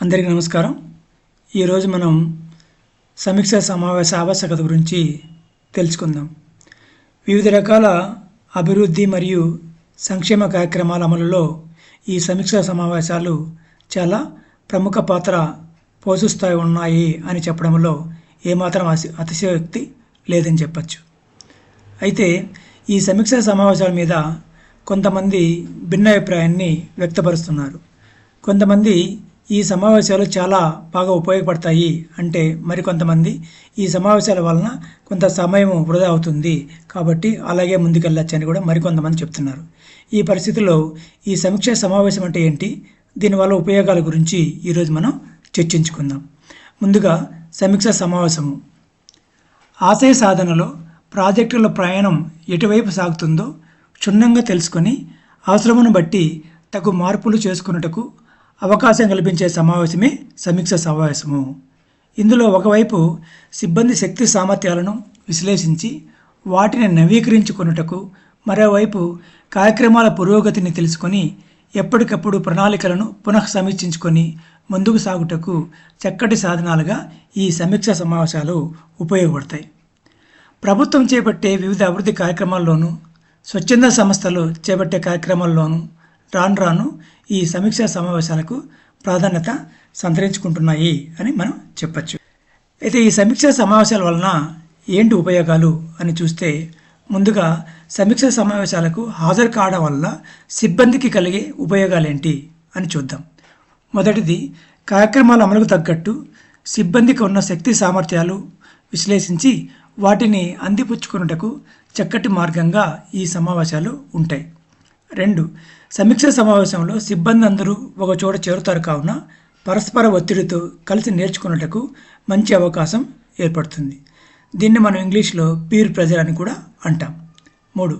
అందరికీ నమస్కారం. ఈరోజు మనం సమీక్షా సమావేశ ఆవశ్యకత గురించి తెలుసుకుందాం. వివిధ రకాల అభివృద్ధి మరియు సంక్షేమ కార్యక్రమాల అమలులో ఈ సమీక్షా సమావేశాలు చాలా ప్రముఖ పాత్ర పోషిస్తాయి ఉన్నాయి అని చెప్పడంలో ఏమాత్రం అతిశయోక్తి లేదని చెప్పచ్చు. అయితే ఈ సమీక్షా సమావేశాల మీద కొంతమంది భిన్నాభిప్రాయాన్ని వ్యక్తపరుస్తున్నారు. కొంతమంది ఈ సమావేశాలు చాలా బాగా ఉపయోగపడతాయి అంటే, మరికొంతమంది ఈ సమావేశాల వలన కొంత సమయం వృధా అవుతుంది కాబట్టి అలాగే ముందుకెళ్ళచ్చు అని కూడా మరికొంతమంది చెప్తున్నారు. ఈ పరిస్థితుల్లో ఈ సమీక్షా సమావేశం అంటే ఏంటి, దీనివల్ల ఉపయోగాల గురించి ఈరోజు మనం చర్చించుకుందాం. ముందుగా సమీక్షా సమావేశము ఆశయ సాధనలో ప్రాజెక్టుల ప్రయాణం ఎటువైపు సాగుతుందో క్షుణ్ణంగా తెలుసుకొని అవసరమును బట్టి తగు మార్పులు చేసుకున్నటకు అవకాశం కల్పించే సమావేశమే సమీక్ష సమావేశము. ఇందులో ఒకవైపు సిబ్బంది శక్తి సామర్థ్యాలను విశ్లేషించి వాటిని నవీకరించుకొనుటకు, మరోవైపు కార్యక్రమాల పురోగతిని తెలుసుకొని ఎప్పటికప్పుడు ప్రణాళికలను పునఃసమీక్షించుకొని ముందుకు సాగుటకు చక్కటి సాధనాలుగా ఈ సమీక్ష సమావేశాలు ఉపయోగపడతాయి. ప్రభుత్వం చేపట్టే వివిధ అభివృద్ధి కార్యక్రమాల్లోనూ, స్వచ్ఛంద సంస్థలు చేపట్టే కార్యక్రమాల్లోనూ రాను ఈ సమీక్షా సమావేశాలకు ప్రాధాన్యత సంతరించుకుంటున్నాయి అని మనం చెప్పచ్చు. అయితే ఈ సమీక్షా సమావేశాల వలన ఏంటి ఉపయోగాలు అని చూస్తే, ముందుగా సమీక్షా సమావేశాలకు హాజరు కావడం వల్ల సిబ్బందికి కలిగే ఉపయోగాలు ఏంటి అని చూద్దాం. మొదటిది, కార్యక్రమాల అమలుకు తగ్గట్టు సిబ్బందికి ఉన్న శక్తి సామర్థ్యాలు విశ్లేషించి వాటిని అందిపుచ్చుకున్నటకు చక్కటి మార్గంగా ఈ సమావేశాలు ఉంటాయి. 2, సమీక్షా సమావేశంలో సిబ్బంది అందరూ ఒక చోట చేరుతారు కావున పరస్పర ఒత్తిడితో కలిసి నేర్చుకున్నటకు మంచి అవకాశం ఏర్పడుతుంది. దీన్ని మనం ఇంగ్లీష్లో పీర్ ప్రెజర్ అని కూడా అంటాం. 3,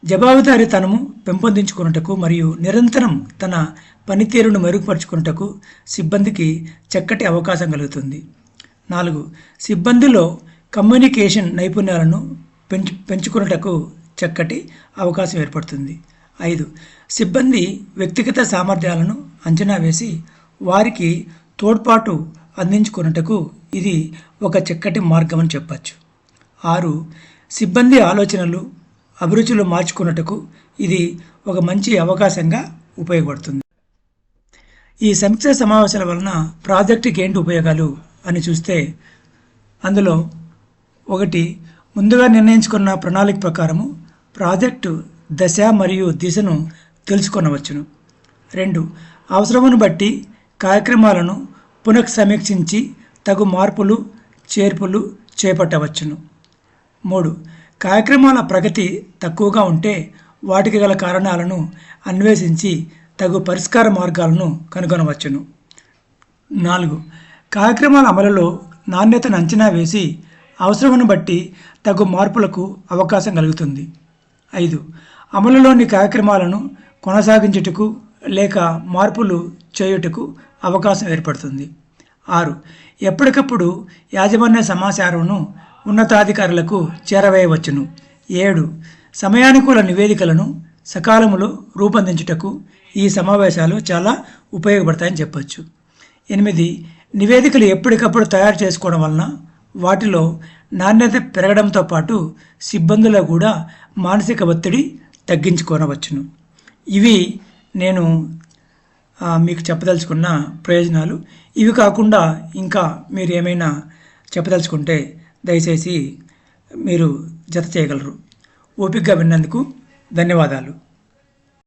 జవాబుదారీతనము పెంపొందించుకున్నటకు మరియు నిరంతరం తన పనితీరును మెరుగుపరుచుకున్నటకు సిబ్బందికి చక్కటి అవకాశం కలుగుతుంది. 4, సిబ్బందిలో కమ్యూనికేషన్ నైపుణ్యాలను పెంచుకున్నటకు చక్కటి అవకాశం ఏర్పడుతుంది. 5, సిబ్బంది వ్యక్తిగత సామర్థ్యాలను అంచనా వేసి వారికి తోడ్పాటు అందించుకున్నటకు ఇది ఒక చక్కటి మార్గం అని చెప్పచ్చు. 6, సిబ్బంది ఆలోచనలు, అభిరుచులు మార్చుకున్నటకు ఇది ఒక మంచి అవకాశంగా ఉపయోగపడుతుంది. ఈ సమీక్షా సమావేశాల వలన ప్రాజెక్టుకి ఏంటి ఉపయోగాలు అని చూస్తే, అందులో 1, ముందుగా నిర్ణయించుకున్న ప్రణాళిక ప్రకారము ప్రాజెక్టు దశ మరియు దిశను తెలుసుకొనవచ్చును. 2, అవసరమును బట్టి కార్యక్రమాలను పునఃసమీక్షించి తగు మార్పులు చేర్పులు చేపట్టవచ్చును. 3, కార్యక్రమాల ప్రగతి తక్కువగా ఉంటే వాటికి గల కారణాలను అన్వేషించి తగు పరిష్కార మార్గాలను కనుగొనవచ్చును. 4, కార్యక్రమాల అమలులో నాణ్యతను అంచనా వేసి అవసరమును బట్టి తగు మార్పులకు అవకాశం కలుగుతుంది. 5, అమలులోని కార్యక్రమాలను కొనసాగించుటకు లేక మార్పులు చేయుటకు అవకాశం ఏర్పడుతుంది. 6, ఎప్పటికప్పుడు యాజమాన్య సమాచారంను ఉన్నతాధికారులకు చేరవేయవచ్చును. 7, సమయానుకూల నివేదికలను సకాలంలో రూపొందించుటకు ఈ సమావేశాలు చాలా ఉపయోగపడతాయని చెప్పచ్చు. 8, నివేదికలు ఎప్పటికప్పుడు తయారు చేసుకోవడం వలన వాటిలో నాణ్యత పెరగడంతో పాటు సిబ్బందిలో కూడా మానసిక ఒత్తిడి తగ్గించుకోనవచ్చును. ఇవి నేను మీకు చెప్పదలుచుకున్న ప్రయోజనాలు. ఇవి కాకుండా ఇంకా మీరు ఏమైనా చెప్పదలుచుకుంటే దయచేసి మీరు జత చేయగలరు. ఓపికగా విన్నందుకు ధన్యవాదాలు.